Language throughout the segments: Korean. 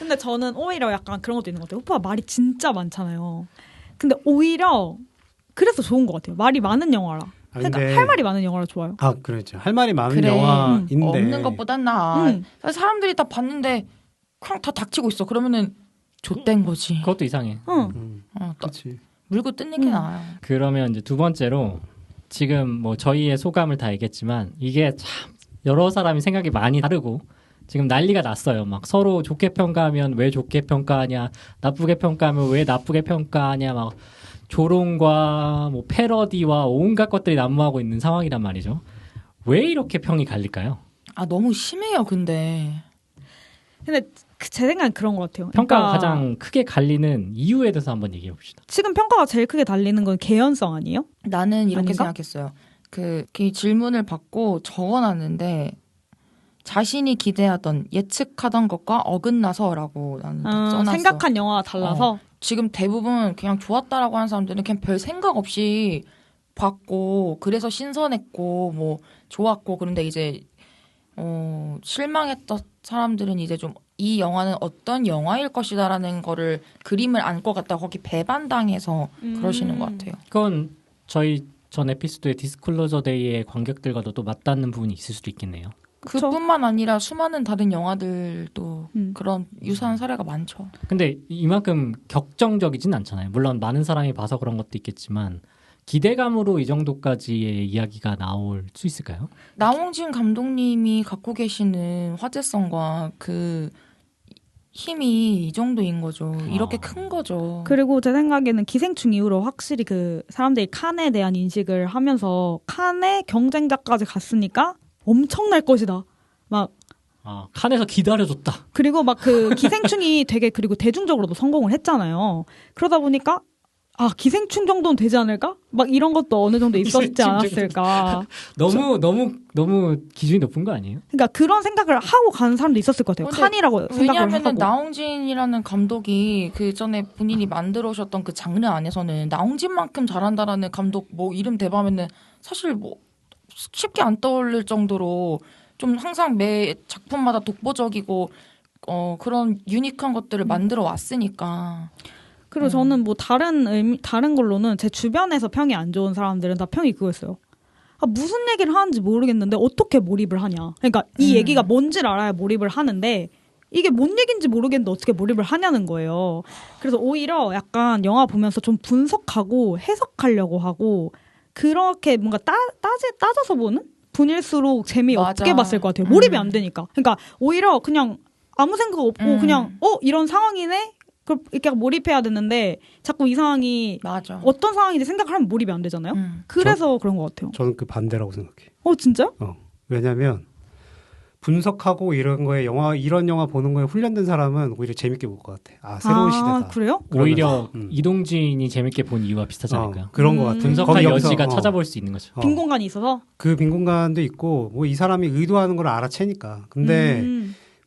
근데 저는 오히려 약간 그런 것도 있는 것 같아요. 오빠가 말이 진짜 많잖아요. 근데 오히려 그래서 좋은 것 같아요. 말이 많은 영화라. 그러니까 할 말이 많은 영화라 좋아요. 아, 그렇죠. 할 말이 많은 영화인데 없는 것보단 나아. 사람들이 다 봤는데 그냥 다 닥치고 있어. 그러면은 좆된 거지. 그것도 이상해. 그렇지. 물고 뜯는 게 나아요. 그러면 이제 두 번째로 지금 뭐 저희의 소감을 다 얘기했지만 이게 참 여러 사람이 생각이 많이 다르고 지금 난리가 났어요. 막 서로 좋게 평가하면 왜 좋게 평가하냐, 나쁘게 평가하면 왜 나쁘게 평가하냐, 막 조롱과 뭐 패러디와 온갖 것들이 난무하고 있는 상황이란 말이죠. 왜 이렇게 평이 갈릴까요? 아 너무 심해요. 근데 제 생각엔 그런 것 같아요. 평가가 그러니까 가장 크게 갈리는 이유에 대해서 한번 얘기해 봅시다. 지금 평가가 제일 크게 달리는 건 개연성 아니에요? 나는 이렇게 아닌가? 생각했어요. 그 질문을 받고 적어놨는데 자신이 기대하던 예측하던 것과 어긋나서라고 나는 딱 써놨어. 생각한 영화가 달라서 지금 대부분 그냥 좋았다라고 하는 사람들은 그냥 별 생각 없이 봤고 그래서 신선했고 뭐 좋았고 그런데 이제 실망했던 사람들은 이제 좀 이 영화는 어떤 영화일 것이다라는 거를 그림을 안고 갔다 거기 배반당해서 그러시는 것 같아요. 그건 저희 전 에피소드의 디스클로저 데이의 관객들과도 또 맞닿는 부분이 있을 수도 있겠네요. 그쵸? 그뿐만 아니라 수많은 다른 영화들도 그런 유사한 사례가 많죠. 근데 이만큼 격정적이진 않잖아요. 물론 많은 사람이 봐서 그런 것도 있겠지만 기대감으로 이 정도까지의 이야기가 나올 수 있을까요? 나홍진 감독님이 갖고 계시는 화제성과 그 힘이 이 정도인 거죠. 이렇게 큰 거죠. 그리고 제 생각에는 기생충 이후로 확실히 그 사람들이 칸에 대한 인식을 하면서 칸의 경쟁자까지 갔으니까 엄청날 것이다. 막 칸에서 기다려줬다. 그리고 막 그 기생충이 되게 그리고 대중적으로도 성공을 했잖아요. 그러다 보니까 기생충 정도는 되지 않을까? 막 이런 것도 어느 정도 있었지 않았을까. 너무 기준이 높은 거 아니에요? 그러니까 그런 생각을 하고 가는 사람도 있었을 것 같아요. 칸이라고 생각을 왜냐하면 하고. 나홍진이라는 감독이 그 전에 본인이 만들어 오셨던 그 장르 안에서는 나홍진만큼 잘한다라는 감독 뭐 이름 대봐면은 사실 뭐 쉽게 안 떠올릴 정도로 좀 항상 매 작품마다 독보적이고 그런 유니크한 것들을 만들어 왔으니까. 그리고 저는 뭐 다른 걸로는 제 주변에서 평이 안 좋은 사람들은 다 평이 그거였어요. 무슨 얘기를 하는지 모르겠는데 어떻게 몰입을 하냐. 그러니까 이 얘기가 뭔지를 알아야 몰입을 하는데 이게 뭔 얘기인지 모르겠는데 어떻게 몰입을 하냐는 거예요. 그래서 오히려 약간 영화 보면서 좀 분석하고 해석하려고 하고 그렇게 뭔가 따져서 보는 분일수록 재미없게 봤을 것 같아요. 몰입이 안 되니까. 그러니까 오히려 그냥 아무 생각 없고 그냥 이런 상황이네? 이렇게 몰입해야 되는데 자꾸 이 상황이 맞아. 어떤 상황인지 생각을 하면 몰입이 안 되잖아요. 그래서 그런 것 같아요. 저는 그 반대라고 생각해. 진짜요? 왜냐면 분석하고 이런 영화 보는 거에 훈련된 사람은 오히려 재밌게 볼 것 같아. 새로운 시대다. 그래요? 오히려 이동진이 재밌게 본 이유와 비슷하지 않을까요? 그런 것 같아. 분석할 여지가 찾아볼 수 있는 거죠. 빈 공간이 있어서? 그 빈 공간도 있고 뭐 이 사람이 의도하는 걸 알아채니까. 근데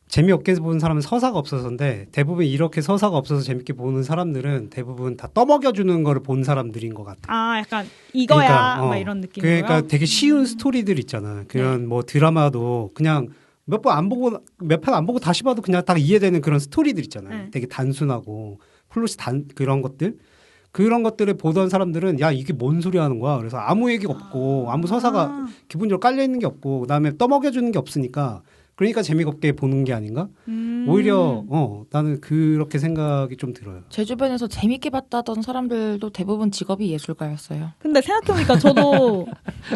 재미없게 보는 사람은 서사가 없어서인데 대부분 이렇게 서사가 없어서 재밌게 보는 사람들은 대부분 다 떠먹여주는 거를 본 사람들인 것 같아. 약간 이거야 그러니까, 막 이런 느낌이에요. 그러니까 되게 쉬운 스토리들 있잖아. 그런 뭐 드라마도 그냥 몇 편 안 보고 다시 봐도 그냥 다 이해되는 그런 스토리들 있잖아요. 되게 단순하고 플롯이 그런 것들을 보던 사람들은 야 이게 뭔 소리 하는 거야. 그래서 아무 얘기가 없고 아무 서사가 기본적으로 깔려 있는 게 없고 그다음에 떠먹여주는 게 없으니까 그러니까 재미가 없게 보는 게 아닌가? 오히려 나는 그렇게 생각이 좀 들어요. 제 주변에서 재밌게 봤다던 사람들도 대부분 직업이 예술가였어요. 근데 생각해보니까 저도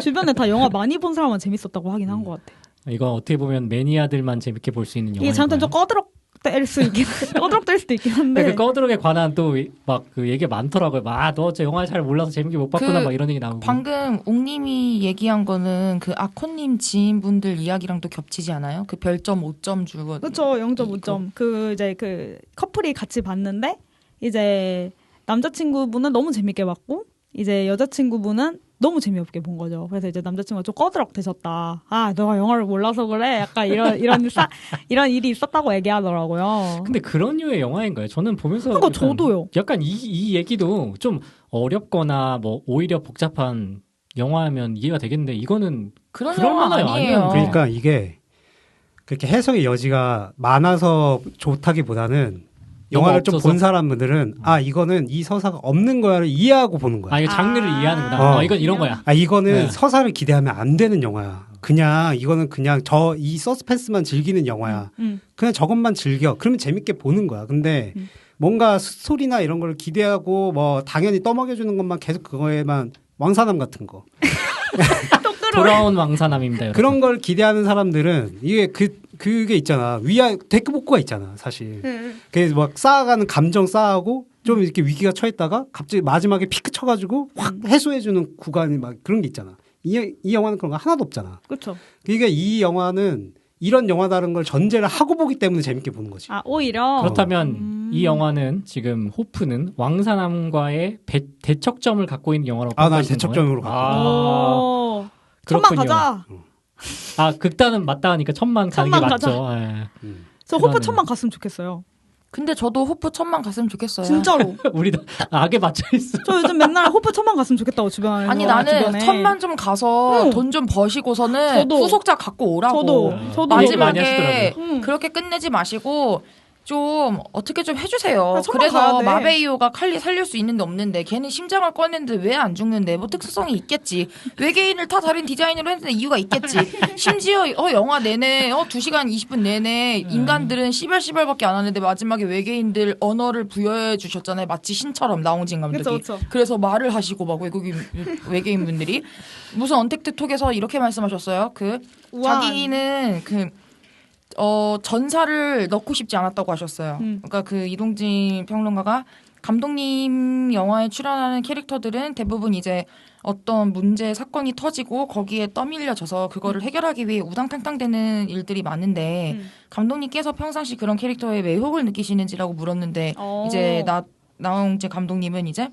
주변에 다 영화 많이 본 사람은 재밌었다고 하긴 한 것 같아요. 이건 어떻게 보면 매니아들만 재밌게 볼 수 있는 영화인 이게 잘못하면 좀 꺼드럭될 수도 있긴 한데. 그 꺼드럭에 관한 또 막 그 얘기가 많더라고요. 너 저 영화를 잘 몰라서 재밌게 못 봤구나 막 이런 얘기 나오고. 방금 웅님이 얘기한 거는 그 아코님 지인분들 이야기랑도 겹치지 않아요? 그 별점 5점 주고. 그렇죠. 0.5점. 그 커플이 같이 봤는데 이제 남자친구분은 너무 재밌게 봤고 이제 여자친구분은 너무 재미없게 본 거죠. 그래서 이제 남자친구가 좀 꺼드럭 되셨다. 너가 영화를 몰라서 그래. 약간 이런 일이 있었다고 얘기하더라고요. 근데 그런 류의 영화인가요? 저는 보면서 그러니까 저도요. 약간 이 얘기도 좀 어렵거나 뭐 오히려 복잡한 영화면 이해가 되겠는데 이거는 그런 영화 아니에요. 그러니까 이게 그렇게 해석의 여지가 많아서 좋다기보다는 영화를 좀 본 사람들은 이거는 이 서사가 없는 거야를 이해하고 보는 거야. 이거 장르를 이해하는구나. 이건 이런 거야. 이거는 서사를 기대하면 안 되는 영화야. 그냥 이거는 그냥 이 서스펜스만 즐기는 영화야. 그냥 저것만 즐겨. 그러면 재밌게 보는 거야. 근데 뭔가 스토리나 이런 걸 기대하고 뭐 당연히 떠먹여주는 것만 계속 그거에만 왕사남 같은 거. 돌아온 왕사남입니다. 여러분. 그런 걸 기대하는 사람들은 이게 그게 있잖아. 데크복구가 있잖아, 사실. 그래서 막 쌓아가는 감정 쌓아고 좀 이렇게 위기가 처했다가 갑자기 마지막에 피크 쳐가지고 확 해소해주는 구간이 막 그런 게 있잖아. 이 영화는 그런 거 하나도 없잖아. 그렇죠. 그러니까 이 영화는 이런 영화다는 걸 전제를 하고 보기 때문에 재밌게 보는 거지. 오히려. 그렇다면 이 영화는 지금 호프는 왕사남과의 대척점을 갖고 있는 영화라고 난 보시는 대척점으로 거예요? 천만 가자. 극단은 맞다 하니까 천만 가는 게 맞죠. 저 호프 천만 갔으면 좋겠어요. 근데 저도 호프 천만 갔으면 좋겠어요. 진짜로. 우리도 악에 맞춰 있어. 저 요즘 맨날 호프 천만 갔으면 좋겠다고 주변에. 아니 나는 천만 좀 가서 돈 좀 버시고서는 후속작 갖고 오라고. 저도 마지막에 그렇게 끝내지 마시고 좀 어떻게 좀 해주세요. 그래서 마베이오가 칼리 살릴 수 있는데 없는데 걔는 심장을 꺼냈는데 왜 안 죽는데 뭐 특수성이 있겠지. 외계인을 다 다른 디자인으로 했는데 이유가 있겠지. 심지어 영화 내내 2시간 20분 내내 인간들은 씨발밖에 안 하는데 마지막에 외계인들 언어를 부여해 주셨잖아요. 마치 신처럼 나홍진 감독이. 그쵸. 그래서 말을 하시고 막 외계인 분들이 무슨 언택트 톡에서 이렇게 말씀하셨어요. 자기는 전사를 넣고 싶지 않았다고 하셨어요. 그러니까 이동진 평론가가 감독님 영화에 출연하는 캐릭터들은 대부분 이제 어떤 문제 사건이 터지고 거기에 떠밀려져서 그거를 해결하기 위해 우당탕탕 되는 일들이 많은데 감독님께서 평상시 그런 캐릭터에 매혹을 느끼시는지라고 물었는데 이제 나홍재 감독님은 이제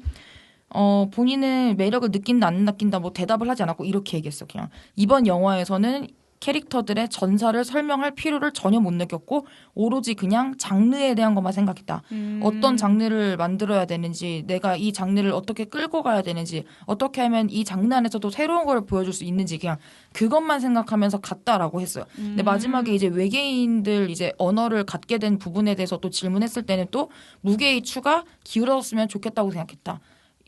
본인은 매력을 느낀다 안 느낀다 뭐 대답을 하지 않았고 이렇게 얘기했어. 그냥 이번 영화에서는 캐릭터들의 전사를 설명할 필요를 전혀 못 느꼈고 오로지 그냥 장르에 대한 것만 생각했다. 어떤 장르를 만들어야 되는지 내가 이 장르를 어떻게 끌고 가야 되는지 어떻게 하면 이 장르 안에서도 새로운 걸 보여줄 수 있는지 그냥 그것만 생각하면서 갔다라고 했어요. 근데 마지막에 이제 외계인들 이제 언어를 갖게 된 부분에 대해서 또 질문했을 때는 또 무게의 추가 기울었으면 좋겠다고 생각했다.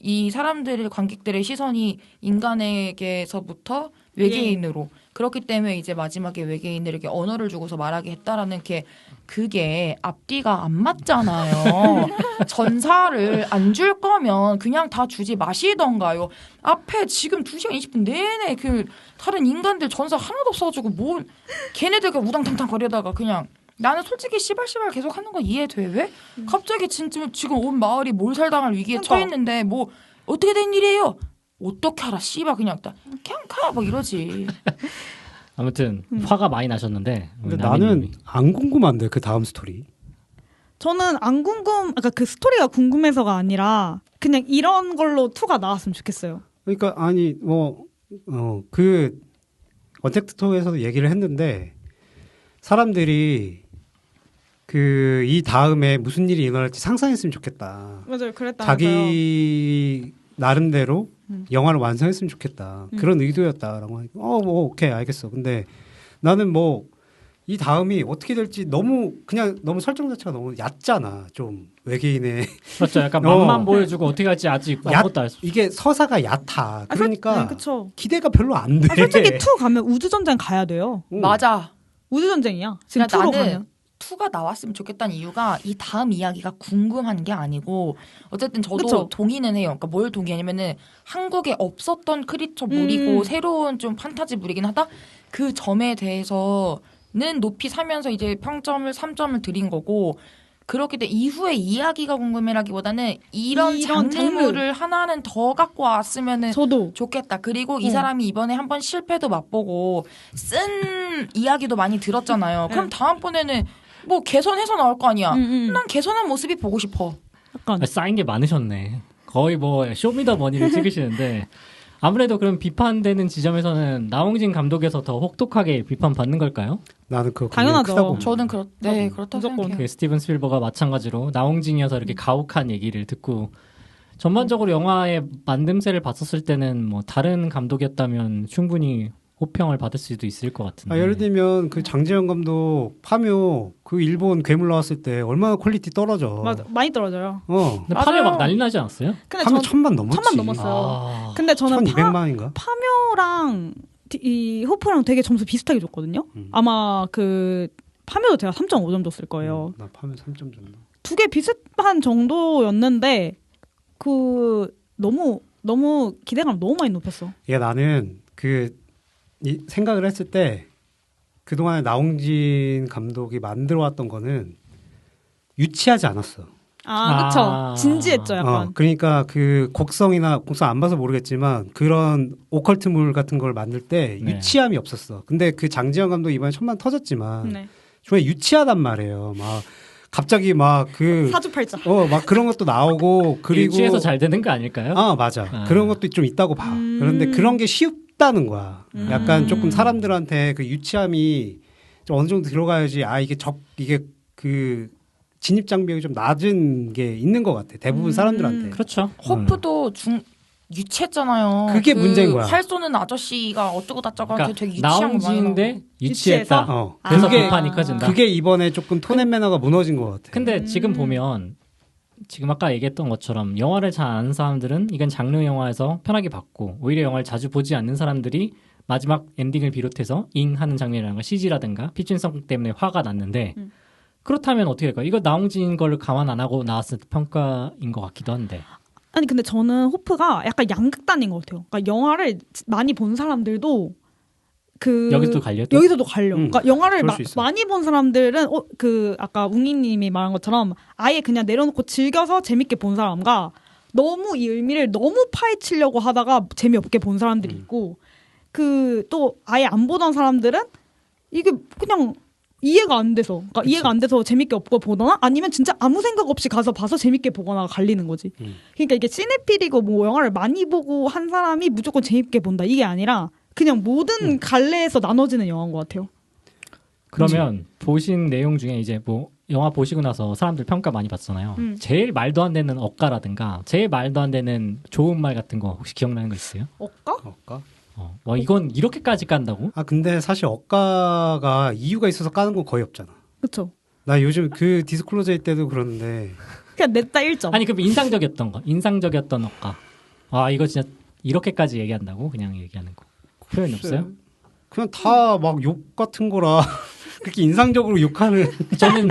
이 사람들의 관객들의 시선이 인간에게서부터 외계인으로 그렇기 때문에 이제 마지막에 외계인들에게 언어를 주고서 말하게 했다라는 그게 앞뒤가 안 맞잖아요. 전사를 안 줄 거면 그냥 다 주지 마시던가요. 앞에 지금 2시간 20분 내내 다른 인간들 전사 하나도 없어가지고 뭐 걔네들 우당탕탕 거리다가 그냥 나는 솔직히 씨발씨발 계속 하는 거 이해돼. 왜? 갑자기 진짜 지금 온 마을이 몰살당할 위기에 처했는데 뭐 어떻게 된 일이에요? 어떻게 알아? 씨발 그냥 가 막 이러지. 아무튼 화가 많이 나셨는데 근데 나는 안 궁금한데 그 다음 스토리. 저는 안 그러니까 그 스토리가 궁금해서가 아니라 그냥 이런 걸로 2가 나왔으면 좋겠어요. 그러니까 아니 그 언택트 톡에서도 얘기를 했는데 사람들이 이 다음에 무슨 일이 일어날지 상상했으면 좋겠다. 맞아요. 그랬다면서요. 자기 나름대로 영화를 완성했으면 좋겠다. 그런 의도였다라고 하니까 뭐 오케이 알겠어. 근데 나는 뭐 이 다음이 어떻게 될지 너무 설정 자체가 너무 얕잖아. 좀 외계인의 그렇죠. 약간 맛만 보여주고 어떻게 할지 아직 아무것도 알 수. 이게 서사가 얕아. 그러니까 기대가 별로 안 돼. 솔직히 2 가면 우주전쟁 가야 돼요. 맞아. 우주전쟁이야. 지금 2로 가면. 2가 나왔으면 좋겠다는 이유가 이 다음 이야기가 궁금한 게 아니고 어쨌든 저도 동의는 해요. 그러니까 뭘 동의하냐면은 한국에 없었던 크리처물이고 새로운 좀 판타지물이긴 하다. 그 점에 대해서는 높이 사면서 이제 평점을 3점을 드린 거고 그렇기 때문에 이후에 이야기가 궁금해라기보다는 이런 장르물을 하나는 더 갖고 왔으면 좋겠다. 그리고 이 사람이 이번에 한번 실패도 맛보고 쓴 이야기도 많이 들었잖아요. 그럼 다음번에는 뭐 개선해서 나올 거 아니야. 난 개선한 모습이 보고 싶어. 약간 쌓인 게 많으셨네. 거의 뭐 쇼미더머니를 찍으시는데 아무래도 그럼 비판되는 지점에서는 나홍진 감독에서 더 혹독하게 비판받는 걸까요? 나는 그거 당연하죠. 저는 그렇다고 생각해요. 스티븐 스필버가 마찬가지로 나홍진이어서 이렇게 가혹한 얘기를 듣고 전반적으로 영화의 만듦새를 봤었을 때는 뭐 다른 감독이었다면 충분히 호평을 받을 수도 있을 것 같은데. 예를 들면 그 장재현 감독 파묘 그 일본 괴물 나왔을 때 얼마나 퀄리티 떨어져. 맞아, 많이 떨어져요. 근데 파묘 막 난리 나지 않았어요? 근데 파묘 전 1000만 넘었지. 1000만 넘었어요. 근데 저는 1200만인가? 파묘랑 이 호프랑 되게 점수 비슷하게 줬거든요. 아마 그 파묘도 제가 3.5점 줬을 거예요. 나 파묘 3점 줬나? 두 개 비슷한 정도였는데 그 너무 기대감 너무 많이 높였어. 나는 이 생각을 했을 때 그동안에 나홍진 감독이 만들어왔던 거는 유치하지 않았어. 그쵸. 진지했죠, 약간. 그러니까 그 곡성 안 봐서 모르겠지만 그런 오컬트물 같은 걸 만들 때 네. 유치함이 없었어. 근데 그 장지현 감독 이번에 1000만 터졌지만 네. 정말 유치하단 말이에요. 막 갑자기 막 사주팔자. 막 그런 것도 나오고 그리고 유치해서 잘 되는 거 아닐까요? 맞아. 그런 것도 좀 있다고 봐. 그런데 그런 게 쉽다는 거야. 약간 조금 사람들한테 그 유치함이 좀 어느 정도 들어가야지 이게 그 진입 장벽이 좀 낮은 게 있는 것 같아. 대부분 사람들한테. 그렇죠. 호프도 유치했잖아요. 그게 문제인 거야. 활 쏘는 아저씨가 어쩌고 저쩌고 그러니까 되게 유치한 거 많이 나온지인데 유치했다. 그래서 그게 비판이 커진다. 그게 이번에 조금 톤 앤 매너가 무너진 것 같아. 근데 지금 보면 지금 아까 얘기했던 것처럼 영화를 잘 아는 사람들은 이건 장르 영화에서 편하게 봤고 오히려 영화를 자주 보지 않는 사람들이 마지막 엔딩을 비롯해서 잉 하는 장면이라든가 CG라든가 피춘성 때문에 화가 났는데 그렇다면 어떻게 할까요? 이거 나홍진 걸 감안 안 하고 나왔을 때 평가인 것 같기도 한데. 아니 근데 저는 호프가 약간 양극단인 것 같아요. 그러니까 영화를 많이 본 사람들도 여기서도 갈려? 여기서도 갈려. 그러니까 영화를 그럴 수 있어. 많이 본 사람들은 아까 웅이님이 말한 것처럼 아예 그냥 내려놓고 즐겨서 재밌게 본 사람과 너무 이 의미를 너무 파헤치려고 하다가 재미없게 본 사람들이 있고 또 아예 안 보던 사람들은 이게 그냥 이해가 안 돼서 그러니까 이해가 안 돼서 재밌게 없고 보거나 아니면 진짜 아무 생각 없이 가서 봐서 재밌게 보거나 갈리는 거지. 그러니까 이게 시네필이고 뭐 영화를 많이 보고 한 사람이 무조건 재밌게 본다 이게 아니라 그냥 모든 갈래에서 나눠지는 영화인 것 같아요. 그러면 보신 내용 중에 이제 뭐 영화 보시고 나서 사람들 평가 많이 받잖아요. 제일 말도 안 되는 억가라든가 제일 말도 안 되는 좋은 말 같은 거 혹시 기억나는 거 있어요? 억가? 이건 이렇게까지 깐다고? 근데 사실 억가가 이유가 있어서 까는 건 거의 없잖아. 그렇죠. 나 요즘 그 디스클로저일 때도 그러는데 그냥 냈다 1점. 아니 그럼 인상적이었던 억가. 이거 진짜 이렇게까지 얘기한다고? 그냥 얘기하는 거. 표현 없어요? 그냥 다 막 욕 같은 거라 그렇게 인상적으로 욕하는. 저는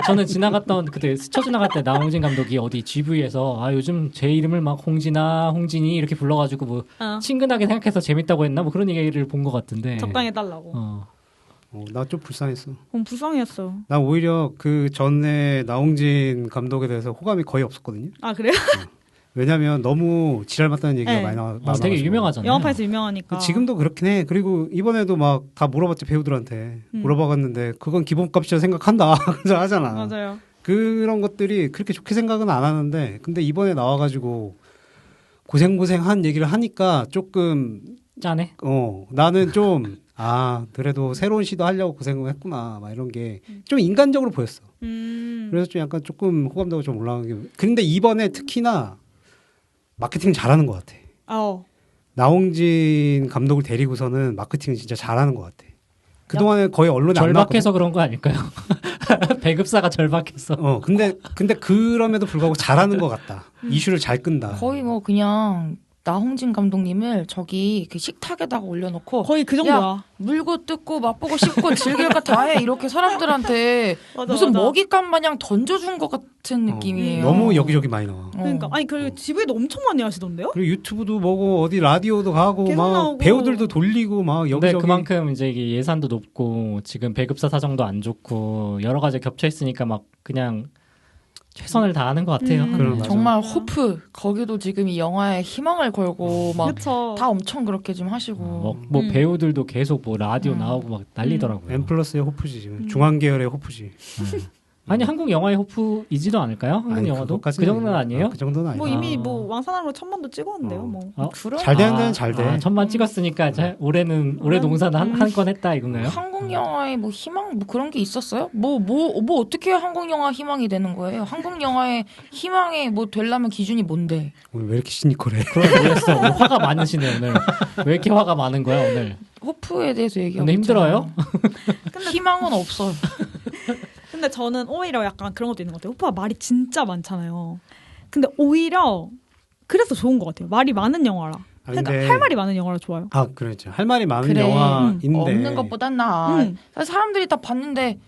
그때 스쳐 지나갈 때 나홍진 감독이 어디 GV에서 요즘 제 이름을 막 홍진이 이렇게 불러가지고 뭐 친근하게 생각해서 재밌다고 했나 뭐 그런 얘기를 본 것 같은데. 적당히 해달라고. 나 좀 불쌍했어. 불쌍했어. 나 오히려 그 전에 나홍진 감독에 대해서 호감이 거의 없었거든요. 그래요? 왜냐면 너무 지랄 맞다는 얘기가 많이 나와서. 되게 유명하잖아요. 영화판에서 유명하니까. 지금도 그렇긴 해. 그리고 이번에도 막 다 물어봤지 배우들한테. 물어봐갔는데 그건 기본값이라 생각한다. 그래서 하잖아. 맞아요. 그런 것들이 그렇게 좋게 생각은 안 하는데 근데 이번에 나와가지고 고생한 얘기를 하니까 조금 짠해? 나는 좀 그래도 새로운 시도 하려고 고생을 했구나 막 이런 게 좀 인간적으로 보였어. 그래서 좀 약간 조금 호감도가 좀 올라간 게. 근데 이번에 특히나 마케팅 잘하는 것 같아. 나홍진 감독을 데리고서는 마케팅을 진짜 잘하는 것 같아. 그동안에 거의 언론에 안 나왔거든. 절박해서 그런 거 아닐까요? 배급사가 절박해서. 근데 그럼에도 불구하고 잘하는 것 같다. 이슈를 잘 끈다. 거의 뭐 그냥 나홍진 감독님을 저기 그 식탁에다가 올려놓고 거의 그 정도야. 물고 뜯고 맛보고 씹고 즐길 거 다 해 이렇게 사람들한테 무슨 먹잇감 마냥 던져준 것 같은 느낌이에요. 너무 여기저기 많이 나와. 그러니까 그리고 GV도 엄청 많이 하시던데요? 그리고 유튜브도 보고 어디 라디오도 가고 막 나오고. 배우들도 돌리고 막 근데 여기저기. 그만큼 이제 이게 예산도 높고 지금 배급사 사정도 안 좋고 여러 가지 겹쳐 있으니까 막 그냥 최선을 다하는 것 같아요. 정말 호프 거기도 지금 이 영화에 희망을 걸고 막 그쵸. 다 엄청 그렇게 좀 하시고 뭐 배우들도 계속 뭐 라디오 나오고 막 난리더라고요. M+의 호프지 지금. 중앙계열의 호프지. 아니 한국 영화의 호프이지도 않을까요? 한국 영화도 그 정도는 아니에요? 그 정도는 아니에요. 이미 왕산하로 1000만도 찍었는데요. 잘 되는 데는 잘 돼. 1000만 찍었으니까 올해 농사는 한 건 했다 이건가요? 한국 영화에 뭐 희망 뭐 그런 게 있었어요? 뭐 어떻게 한국 영화 희망이 되는 거예요? 한국 영화의 희망이 뭐 되려면 기준이 뭔데? 오늘 왜 이렇게 시니컬해? 그럼 모르겠어. 오늘 화가 많으시네 오늘. 왜 이렇게 화가 많은 거야 오늘? 호프에 대해서 얘기하고 근데 힘들어요? 있잖아요. 희망은 없어요. 근데 저는 오히려 약간 그런 것도 있는 것 같아요. 호프가 말이 진짜 많잖아요. 근데 오히려 그래서 좋은 것 같아요. 말이 많은 영화라. 그러니까 근데- 할 말이 많은 영화라 좋아요. 아 그렇죠. 할 말이 많은 그래. 영화인데 없는 것보단 나아. 음. 사람들이 다 봤는데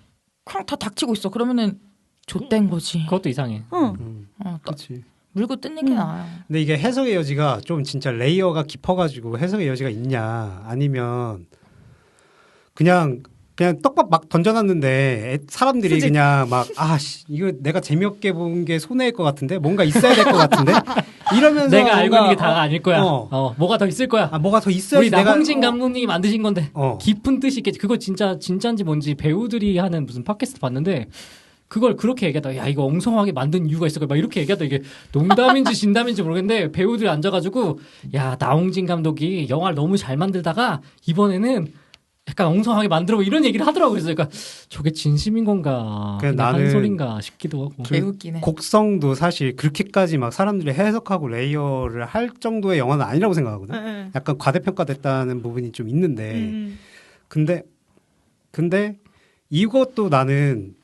그냥 다 닥치고 있어. 그러면은 좆된 거지. 그것도 이상해. 응. 그렇지. 물고 뜯는 게 나아요. 근데 이게 해석의 여지가 좀 진짜 레이어가 깊어가지고 해석의 여지가 있냐 아니면 그냥 떡밥 막 던져놨는데 사람들이 수직. 그냥 막 이거 내가 재미없게 본 게 손해일 것 같은데 뭔가 있어야 될 것 같은데 이러면서 내가 알고 있는 게 뭔가, 다가 아닐 거야. 뭐가 더 있을 거야. 뭐가 더 있어야지 우리 나홍진 감독님이 만드신 건데 깊은 뜻이 있겠지. 그거 진짜인지 뭔지 배우들이 하는 무슨 팟캐스트 봤는데 그걸 그렇게 얘기하다 야 이거 엉성하게 만든 이유가 있을 거야 막 이렇게 얘기하다 이게 농담인지 진담인지 모르겠는데 배우들이 앉아가지고 야 나홍진 감독이 영화를 너무 잘 만들다가 이번에는 약간 엉성하게 만들어 이런 얘기를 하더라고요. 그래서 그러니까 저게 진심인 건가 그냥 나는 한 소린가 싶기도 하고. 개웃기네. 곡성도 사실 그렇게까지 막 사람들이 해석하고 레이어를 할 정도의 영화는 아니라고 생각하거든. 네. 약간 과대평가됐다는 부분이 좀 있는데 음. 근데 이것도 나는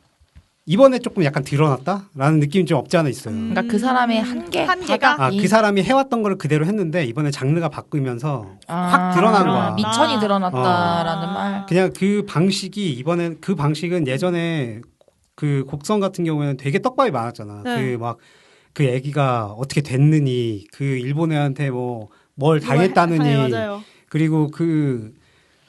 이번에 조금 약간 드러났다라는 느낌이 좀 없지 않아 있어요. 그러니까 그 사람의 한계가? 바닥이 그 사람이 해왔던 거를 그대로 했는데 이번에 장르가 바뀌면서 확 드러난 거야. 미천이 드러났다라는 말. 그냥 그 방식이 이번엔 그 방식은 예전에 그 곡성 같은 경우에는 되게 떡밥이 많았잖아. 네. 그 애기가 어떻게 됐느니 그 일본 애한테 뭘 당했다느니 네, 맞아요. 그리고 그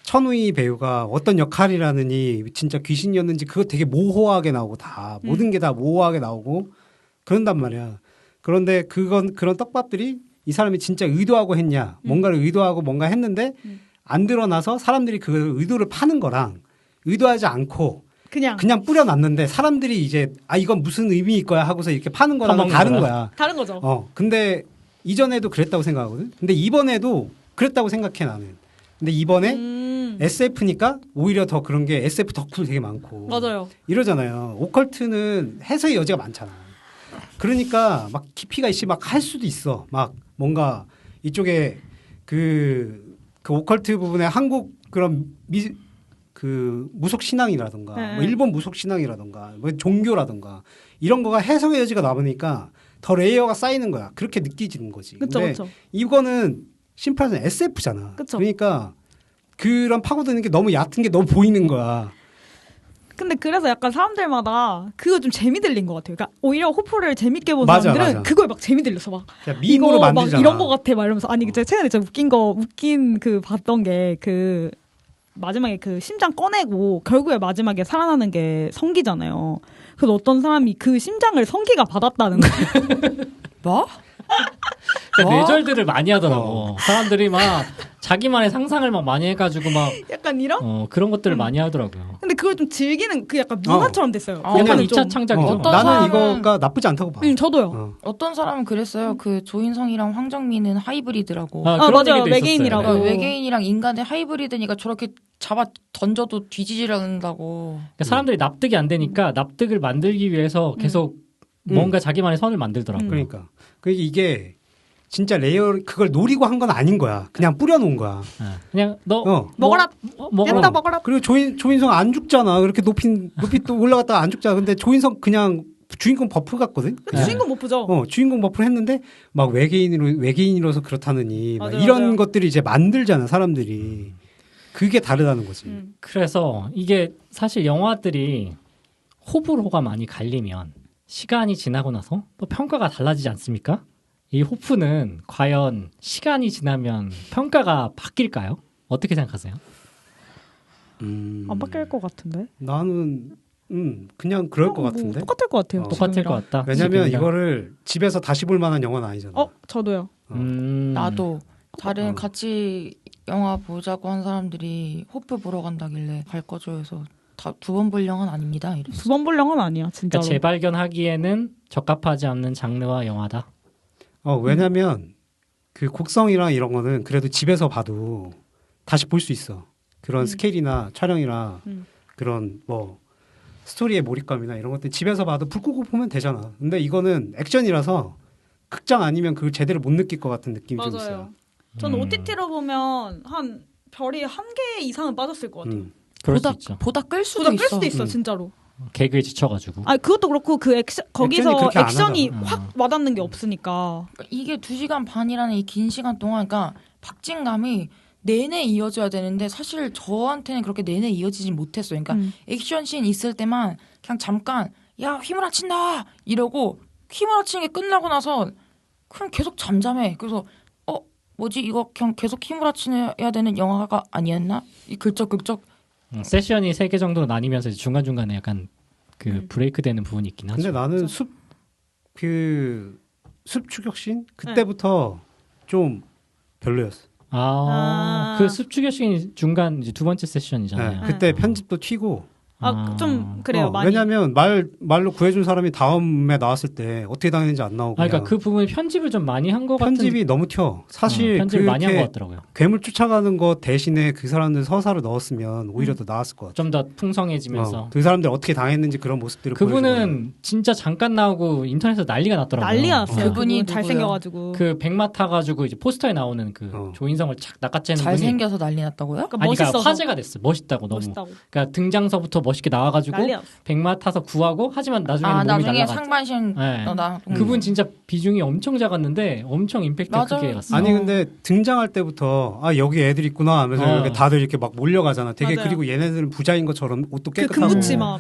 천우희 배우가 어떤 역할이라느니 진짜 귀신이었는지 그거 되게 모호하게 나오고 다 모든 게 다 모호하게 나오고 그런단 말이야. 그런데 그런 떡밥들이 이 사람이 진짜 의도하고 했냐 뭔가를 의도하고 뭔가 했는데 안 드러나서 사람들이 그 의도를 파는 거랑 의도하지 않고 그냥 뿌려놨는데 사람들이 이제 이건 무슨 의미일 거야 하고서 이렇게 파는 거랑 다른 거야. 다른 거죠. 근데 이전에도 그랬다고 생각하거든. 근데 이번에도 그랬다고 생각해 나는. 근데 이번에 SF니까 오히려 더 그런 게 SF 덕후도 되게 많고. 맞아요. 이러잖아요. 오컬트는 해석의 여지가 많잖아. 그러니까 막 깊이가 있이 막 할 수도 있어. 막 뭔가 이쪽에 그 오컬트 부분에 한국 그런 그 무속 신앙이라든가 네. 뭐 일본 무속 신앙이라든가 뭐 종교라든가 이런 거가 해석의 여지가 남으니까 더 레이어가 쌓이는 거야. 그렇게 느껴지는 거지. 그쵸, 근데 그쵸. 이거는 심플한 SF잖아. 그쵸. 그러니까 그런 파고드는 게 너무 얕은 게 너무 보이는 거야. 근데 그래서 약간 사람들마다 그거 좀 재미 들린 것 같아요. 그러니까 오히려 호프를 재밌게 본 맞아, 사람들은 맞아. 그거에 막 재미 들렸어. 막 밈으로 이거 만들잖아. 막 이런 거 같아 막 이러면서 아니 제가 최근에 진짜 웃긴 그 봤던 게 그 마지막에 그 심장 꺼내고 결국에 마지막에 살아나는 게 성기잖아요. 그래서 어떤 사람이 그 심장을 성기가 받았다는 거예요. 뭐? 그러니까 뇌절들을 많이 하더라고. 사람들이 막 자기만의 상상을 막 많이 해가지고 막 약간 이런? 그런 것들을 많이 하더라고요. 근데 그걸 좀 즐기는 그 약간 문화처럼 됐어요. 어. 약간 그거는 2차 좀- 창작이죠. 어떤 나는 사람은- 이거가 나쁘지 않다고 봐. 저도요. 어떤 사람은 그랬어요. 그 조인성이랑 황정민은 하이브리드라고. 그런 맞아요. 얘기도 외계인이라고. 있었어요. 그러니까 외계인이랑 인간의 하이브리드니까 저렇게 잡아 던져도 뒤지지른다고. 그러니까 사람들이 납득이 안 되니까 납득을 만들기 위해서 계속 뭔가 자기만의 선을 만들더라고요. 그러니까 이게 진짜 레이어 그걸 노리고 한 건 아닌 거야. 그냥 뿌려놓은 거야. 그냥 너 먹어라. 먹어라. 냅다 먹어라. 그리고 조인성 안 죽잖아. 그렇게 높이 또 올라갔다가 안 죽잖아. 근데 조인성 그냥 주인공 버프 같거든. 그 주인공 못 보죠. 주인공 버프를 했는데 막 외계인이라서 그렇다느니 막 맞아요, 이런 맞아요. 것들이 이제 만들잖아 사람들이. 그게 다르다는 거지. 그래서 이게 사실 영화들이 호불호가 많이 갈리면 시간이 지나고 나서 또 평가가 달라지지 않습니까? 이 호프는 과연 시간이 지나면 평가가 바뀔까요? 어떻게 생각하세요? 안 바뀔 것 같은데. 나는 그냥 그럴 것 같은데. 똑같을 것 같아요. 똑같을 지금이랑. 것 같다. 왜냐면 지금이랑. 이거를 집에서 다시 볼 만한 영화는 아니잖아. 저도요. 나도 다른 같이 영화 보자고 한 사람들이 호프 보러 간다길래 갈 거죠 해서 두 번 볼 영화는 아닙니다. 이랬어. 두 번 볼 영화는 아니야, 진짜로. 그러니까 재발견하기에는 적합하지 않는 장르와 영화다. 왜냐면 그 곡성이랑 이런 거는 그래도 집에서 봐도 다시 볼 수 있어. 그런 스케일이나 촬영이나 그런 뭐 스토리의 몰입감이나 이런 것들 집에서 봐도 불 끄고 보면 되잖아. 근데 이거는 액션이라서 극장 아니면 그걸 제대로 못 느낄 것 같은 느낌이 좀 있어요. 저는 OTT로 보면 한 별이 한 개 이상은 빠졌을 것 같아요. 그럴 수 있죠. 보다 끌 수도 보다 있어. 끌 수도 있어, 진짜로. 개그에 지쳐가지고. 아, 그것도 그렇고 그 거기서 그렇게 안 액션이 하잖아. 확 와닿는 게 없으니까. 이게 2시간 반이라는 이 긴 시간 동안, 그러니까 박진감이 내내 이어져야 되는데 사실 저한테는 그렇게 내내 이어지진 못했어요. 그러니까 액션씬 있을 때만 그냥 잠깐 야 휘몰아친다 이러고 휘몰아치는 게 끝나고 나서 그냥 계속 잠잠해. 그래서 뭐지 이거 그냥 계속 휘몰아치야 되는 영화가 아니었나? 이 긁적긁적. 세션이 3개 정도로 나뉘면서 중간 중간에 약간 그 브레이크 되는 부분이 있긴 하죠. 근데 나는 숲 추격신 그때부터 좀 별로였어. 그 습추격신 중간 이제 두 번째 세션이잖아요. 네, 그때 편집도 튀고. 좀 그래요. 많이. 왜냐면 말로 구해준 사람이 다음에 나왔을 때 어떻게 당했는지 안 나오고. 그러니까 그 부분에 편집을 좀 많이 한 것 같은. 편집이 너무 튀어. 사실 편집을 많이 한 것 같더라고요. 괴물 쫓아가는 거 대신에 그 사람들 서사를 넣었으면 오히려 더 나았을 것 같아. 좀 더 풍성해지면서. 그 사람들 어떻게 당했는지 그런 모습들을 그분은 진짜 잠깐 나오고 인터넷에서 난리가 났더라고요. 난리가 났어요. 그분이 잘생겨가지고. 그 백마 타가지고 이제 포스터에 나오는 그 조인성을 착 낚아채는 분이 잘생겨서 난리 났다고요? 그러니까 화제가 됐어. 멋있다고 너무. 멋있다고. 그러니까 등장서부터 멋있게 나와가지고 백마 타서 구하고 하지만 나중에는 몸이 나중에 날아갔죠. 상반신 그분 진짜 비중이 엄청 작았는데 엄청 임팩트가 크게 갔어. 아니 근데 등장할 때부터 여기 애들 있구나 하면서 이렇게 다들 이렇게 막 몰려가잖아. 되게 맞아요. 그리고 얘네들은 부자인 것처럼 옷도 그 깨끗하고 금붙이 막.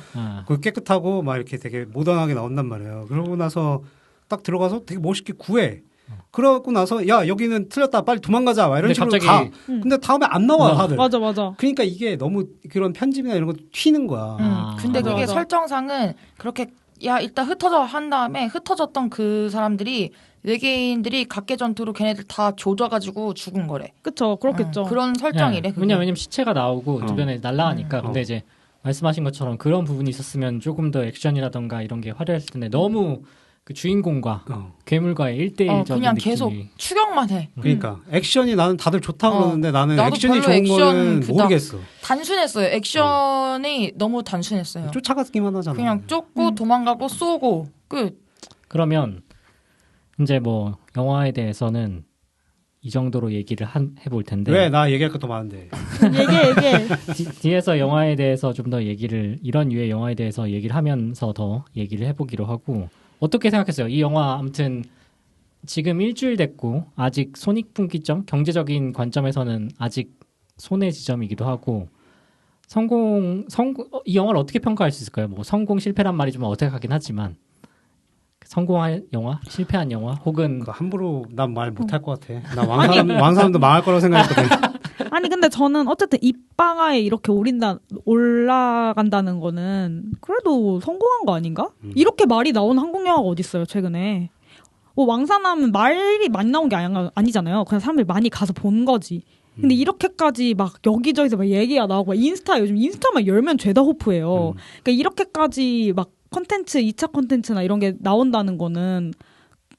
깨끗하고 막 이렇게 되게 모던하게 나온단 말이에요. 그러고 나서 딱 들어가서 되게 멋있게 구해. 그러고 나서 야 여기는 틀렸다 빨리 도망가자 막 이런 식으로 가. 근데 다음에 안 나와 다들. 맞아. 그러니까 이게 너무 그런 편집이나 이런 거 튀는 거야. 근데 그게 맞아. 설정상은 그렇게 야 일단 흩어져 한 다음에 흩어졌던 그 사람들이 외계인들이 각계 전투로 걔네들 다 조져가지고 죽은 거래. 그쵸, 그렇겠죠. 그런 설정이래. 그게. 왜냐면 시체가 나오고 주변에 날아가니까. 근데 이제 말씀하신 것처럼 그런 부분이 있었으면 조금 더 액션이라던가 이런 게 화려했을 텐데 너무 그 주인공과 괴물과의 1대1적인 그냥 느낌이. 계속 추격만 해. 그러니까 액션이 나는 다들 좋다 그러는데 나는 나도 액션이 별로 좋은 액션 거는 그닥 모르겠어. 단순했어요. 액션이 너무 단순했어요. 쫓아가기만 하잖아. 그냥 쫓고 도망가고 쏘고 끝. 그러면 이제 뭐 영화에 대해서는 이 정도로 얘기를 해볼 텐데. 왜? 나 얘기할 거 더 많은데. 얘기해. 뒤에서 영화에 대해서 좀 더 이런 류의 영화에 대해서 얘기를 하면서 더 얘기를 해보기로 하고. 어떻게 생각했어요? 이 영화 아무튼 지금 일주일 됐고 아직 손익분기점 경제적인 관점에서는 아직 손해 지점이기도 하고 성공 이 영화를 어떻게 평가할 수 있을까요? 뭐 성공 실패란 말이 좀 어색하긴 하지만 성공한 영화, 실패한 영화 혹은 함부로 난 말 못할 것 같아. 나 왕사람도 망할 거라고 생각했거든. 아니 근데 저는 어쨌든 입방아에 이렇게 올라간다는 거는 그래도 성공한 거 아닌가? 이렇게 말이 나온 한국 영화가 어디 있어요 최근에? 뭐 왕사남은 말이 많이 나온 게 아니잖아요. 그냥 사람들이 많이 가서 본 거지. 근데 이렇게까지 막 여기저기서 막 얘기가 나오고 요즘 인스타만 열면 죄다 호프예요. 그러니까 이렇게까지 막 컨텐츠 2차 컨텐츠나 이런 게 나온다는 거는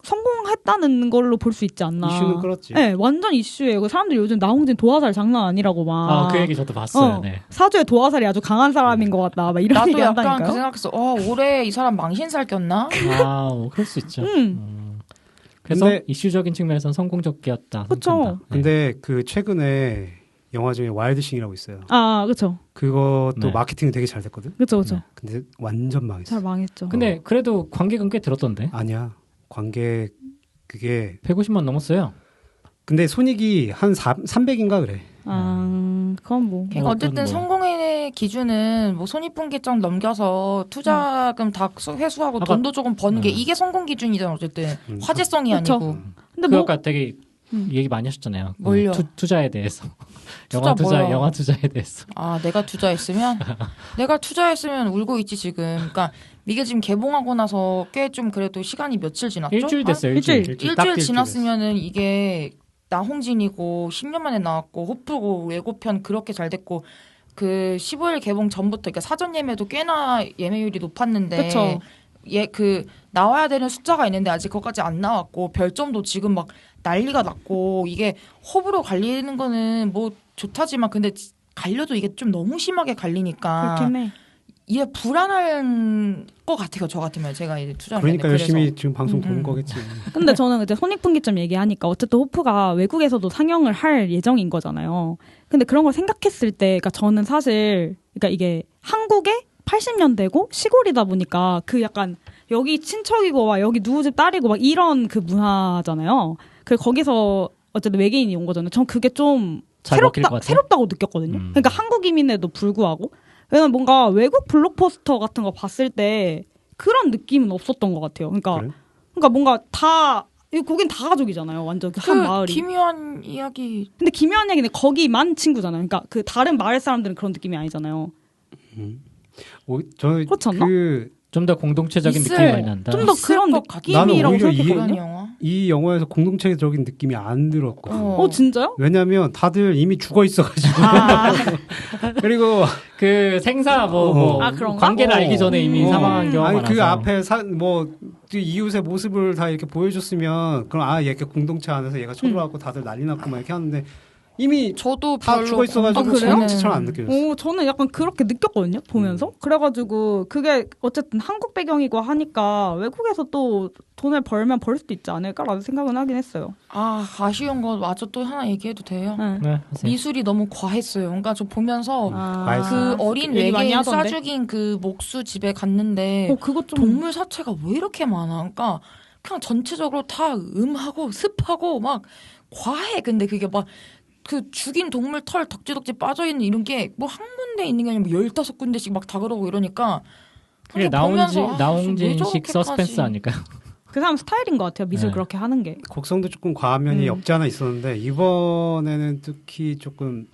성공했다는 걸로 볼 수 있지 않나. 이슈는 끌었지. 네, 완전 이슈예요. 사람들이 요즘 나홍진 도화살 장난 아니라고 막. 그 얘기 저도 봤어요. 네. 사주에 도화살이 아주 강한 사람인 것 같다. 막 이런 나도 얘기 약간 한다니까요. 그 생각했어. 올해 이 사람 망신살 꼈나? 그럴 수 있죠. 그래서 근데, 이슈적인 측면에서는 성공적이었다. 그렇죠. 근데 그 최근에 영화 중에 와일드싱이라고 있어요. 그렇죠. 그것도 마케팅이 되게 잘 됐거든. 그렇죠. 근데 완전 망했어. 잘 망했죠. 근데 그래도 관객은 꽤 들었던데. 아니야. 관객 그게 150만 넘었어요. 근데 손익이 한 300인가 그래. 그건 뭐. 그러니까 어쨌든 성공의 기준은 뭐 손익분기점 넘겨서 투자금 다 회수하고 돈도 조금 버는 게 이게 성공 기준이잖아. 어쨌든 화제성이 그쵸. 아니고. 근데 아까 되게 얘기 많이 하셨잖아요. 뭘요? 투자에 대해서. 투자 뭐야? 영화 투자에 대해서. 내가 투자했으면 울고 있지 지금. 그러니까 이게 지금 개봉하고 나서 꽤 좀 그래도 시간이 며칠 지났죠? 일주일 됐어요. 일주일 지났으면은 이게 나홍진이고 10년 만에 나왔고 호프고 예고편 그렇게 잘 됐고 그 15일 개봉 전부터 그러니까 사전 예매도 꽤나 예매율이 높았는데 그쵸. 나와야 되는 숫자가 있는데 아직 그것까지 안 나왔고 별점도 지금 막 난리가 났고 이게 호불호 갈리는 거는 뭐 좋다지만 근데 갈려도 이게 좀 너무 심하게 갈리니까 그렇긴 해. 이게 불안할 것 같아요. 저 같으면 제가 이제 투자를 그러니까 했는데 열심히 그래서. 지금 방송 보는 거겠지. 근데 저는 이제 손익분기점 얘기하니까 어쨌든 호프가 외국에서도 상영을 할 예정인 거잖아요. 근데 그런 걸 생각했을 때, 그러니까 저는 사실, 그러니까 이게 한국의 80년대고 시골이다 보니까 그 약간 여기 친척이고 막 여기 누구 집 딸이고 막 이런 그 문화잖아요. 그 거기서 어쨌든 외계인이 온 거잖아요. 전 그게 좀 잘 먹힐 것 같아요? 새롭다고 느꼈거든요. 그러니까 한국인인데도 불구하고. 왜냐면 뭔가 외국 블록버스터 같은 거 봤을 때 그런 느낌은 없었던 것 같아요. 그러니까, 그래? 그러니까 뭔가 다, 거긴 다 가족이잖아요. 완전 그 한 마을이. 김유한 이야기 근데 김연아 얘기는 거기만 친구잖아요. 그러니까 그 다른 마을 사람들은 그런 느낌이 아니잖아요. 저는 그렇지 않나? 좀 더 공동체적인 있을- 느낌이 많이 난다. 좀 더 그런 있을 것 같아. 나는 느낌이라고 오히려 생각했거든요. 그런 영화. 이 영화에서 공동체적인 느낌이 안 들었거든. 진짜요? 왜냐면 다들 이미 죽어 있어가지고. 아, 그리고 그 생사 뭐 아, 그런가? 관계를 알기 전에 이미 사망한 경우가 아니 많아서. 그 앞에 그 이웃의 모습을 다 이렇게 보여줬으면 그럼 얘 이렇게 공동체 안에서 얘가 쳐들어갖고 다들 난리 났고 막 이렇게 하는데 이미 저도 다 별로 죽어 있어가지고 그래요? 공동체처럼 안 느껴졌어. 저는 약간 그렇게 느꼈거든요. 보면서. 그래가지고 그게 어쨌든 한국 배경이고 하니까 외국에서 또 돈을 벌면 벌 수도 있지 않을까라는 생각은 하긴 했어요. 아쉬운 거 마저 또 하나 얘기해도 돼요? 네. 네, 하세요. 미술이 너무 과했어요. 그러니까 저 보면서 과했어요. 그 어린 얘기 많이 외계인 하던데. 쏴죽인 그 목수 집에 갔는데 그것 좀 동물 사체가 왜 이렇게 많아? 그러니까 그냥 전체적으로 다 음하고 습하고 막 과해. 근데 그게 막 그 죽인 동물 털 덕지덕지 빠져있는 이런 게 뭐 한 군데 있는 게 아니라 15군데씩 막 다 그러고 이러니까 그게 보면서 왜 나온진식 저렇게까지. 서스펜스 아닐까요? 그 사람 스타일인 것 같아요. 미술 네. 그렇게 하는 게. 곡성도 조금 과한 면이 없지 않아 있었는데 이번에는 특히 조금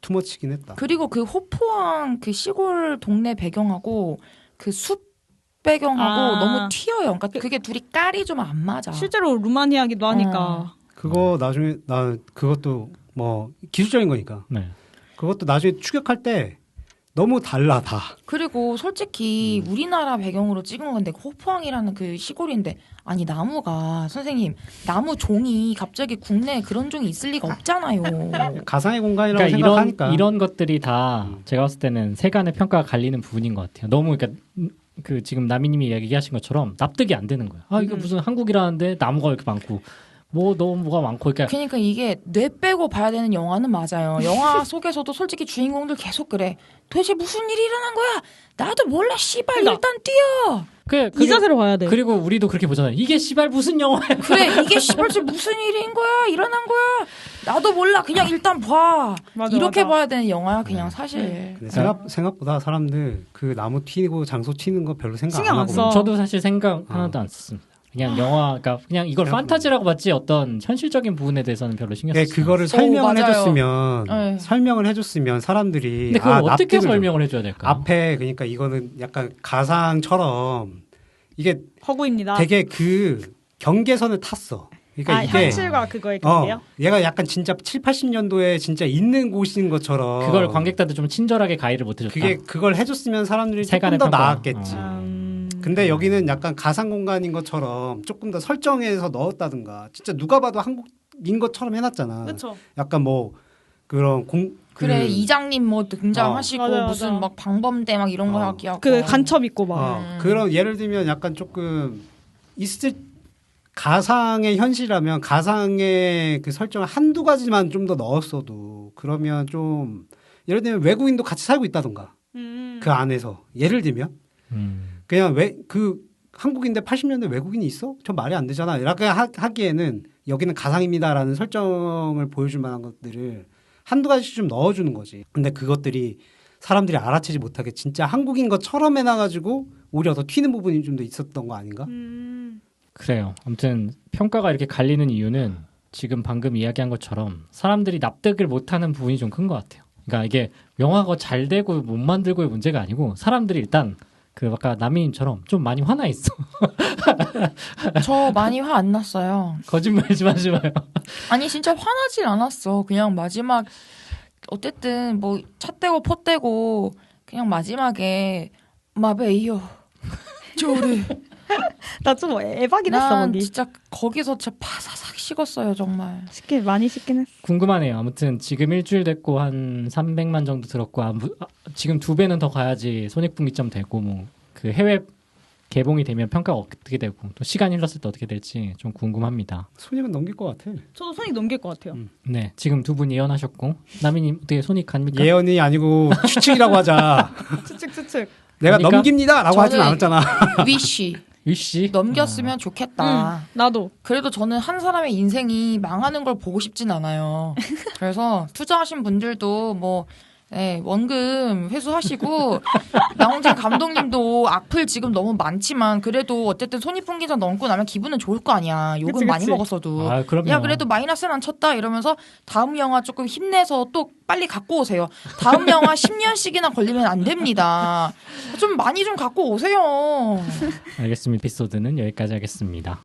투머치긴 했다. 그리고 그 호포항 그 시골 동네 배경하고 그 숲 배경하고 너무 튀어요. 그러니까 그게 둘이 깔이 좀 안 맞아. 실제로 루마니아기도 하니까. 그거 나중에 나 그것도 뭐 기술적인 거니까. 네. 그것도 나중에 추격할 때 너무 달라 다. 그리고 솔직히 우리나라 배경으로 찍은 건데 호포항이라는 그 시골인데 아니 나무가 선생님 나무 종이 갑자기 국내에 그런 종이 있을 리가 없잖아요. 가상의 공간이라고 그러니까 생각하니까. 이런 것들이 다 제가 봤을 때는 세간의 평가가 갈리는 부분인 것 같아요. 너무 그러니까 그 지금 나미님이 얘기하신 것처럼 납득이 안 되는 거야. 이거 무슨 한국이라는데 나무가 이렇게 많고 뭐 너무 뭐가 많고 그러니까 이게 뇌 빼고 봐야 되는 영화는 맞아요. 영화 속에서도 솔직히 주인공들 계속 그래. 도대체 무슨 일이 일어난 거야? 나도 몰라. 씨발 그러니까. 일단 뛰어. 이 자세로 봐야 돼. 그리고 우리도 그렇게 보잖아요. 이게 씨발 무슨 영화야? 그래 이게 씨발 지금 무슨 일인 거야? 일어난 거야? 나도 몰라. 그냥 일단 봐. 맞아, 이렇게 맞아. 봐야 되는 영화야 그냥 사실. 근데 생각보다 사람들 그 나무 튀고 장소 튀는 거 별로 생각 신경 안 안 하고. 써. 저도 사실 생각 하나도 안 썼습니다. 그냥 영화, 그러니까 그냥 이걸 판타지라고 봤지 어떤 현실적인 부분에 대해서는 별로 신경 네, 쓰지 그거를 않았어요. 설명을 맞아요. 해줬으면 네. 설명을 해줬으면 사람들이 근데 그걸 어떻게 납득을 좀. 설명을 해줘야 될까? 앞에 그러니까 이거는 약간 가상처럼 이게 허구입니다. 되게 그 경계선을 탔어. 그러니까 이게 현실과 그거의 관계요? 얘가 약간 진짜 7, 80년도에 진짜 있는 곳인 것처럼 그걸 관객들한테 좀 친절하게 가이를 못 해줬다. 그걸 해줬으면 사람들이 조금 세간의 더 평가. 나았겠지. 음. 근데 여기는 약간 가상 공간인 것처럼 조금 더 설정해서 넣었다든가 진짜 누가 봐도 한국인 것처럼 해놨잖아. 그렇죠. 약간 뭐 그런 그래 이장님 뭐 등장하시고 맞아, 무슨 맞아. 막 방범대 막 이런 거 하기하고 그 간첩 있고 막. 그런 예를 들면 약간 조금 있을 가상의 현실이라면 가상의 그 설정을 한두 가지만 좀 더 넣었어도 그러면 좀 예를 들면 외국인도 같이 살고 있다던가 그 안에서 예를 들면 그냥 왜 그 한국인데 80년대 외국인이 있어? 저 말이 안 되잖아. 이렇게 하기에는 여기는 가상입니다라는 설정을 보여줄 만한 것들을 한두 가지씩 좀 넣어주는 거지. 근데 그것들이 사람들이 알아채지 못하게 진짜 한국인 것처럼 해놔가지고 오히려 더 튀는 부분이 좀 더 있었던 거 아닌가? 그래요. 아무튼 평가가 이렇게 갈리는 이유는 지금 방금 이야기한 것처럼 사람들이 납득을 못하는 부분이 좀 큰 것 같아요. 그러니까 이게 영화가 잘 되고 못 만들고의 문제가 아니고 사람들이 일단 그 아까 나미님처럼 좀 많이 화나 있어. 저 많이 화 안 났어요. 거짓말 좀 하지 마요. 아니 진짜 화나질 않았어. 그냥 마지막 어쨌든 뭐 차 떼고 포 떼고 그냥 마지막에 마베이요 조르 나 좀 애박이긴 했어 난 거기. 진짜 거기서 진짜 파사삭 식었어요 정말. 많이 씻긴 했어. 궁금하네요. 아무튼 지금 일주일 됐고 한 300만 정도 들었고 지금 2배는 더 가야지 손익분기점 되고 뭐 그 해외 개봉이 되면 평가가 어떻게 되고 또 시간이 흘렀을 때 어떻게 될지 좀 궁금합니다. 손익은 넘길 것 같아. 저도 손익 넘길 것 같아요. 네, 지금 두 분 예언하셨고 나미님 어떻게 손익 갑니까? 예언이 아니고 추측이라고 하자. 추측. 내가 그러니까? 넘깁니다라고 하진 저는- 않았잖아. 위시 위씨 넘겼으면 좋겠다. 나도. 그래도 저는 한 사람의 인생이 망하는 걸 보고 싶진 않아요. 그래서 투자하신 분들도 뭐 원금 회수하시고 나홍진 감독님도 악플 지금 너무 많지만 그래도 어쨌든 손익분기점 넘고 나면 기분은 좋을 거 아니야. 욕은 그치, 많이 그치. 먹었어도. 아, 그럼요. 야 그래도 마이너스는 안 쳤다 이러면서 다음 영화 조금 힘내서 또 빨리 갖고 오세요. 다음 영화 10년씩이나 걸리면 안 됩니다. 좀 많이 좀 갖고 오세요. 알겠습니다. 에피소드는 여기까지 하겠습니다.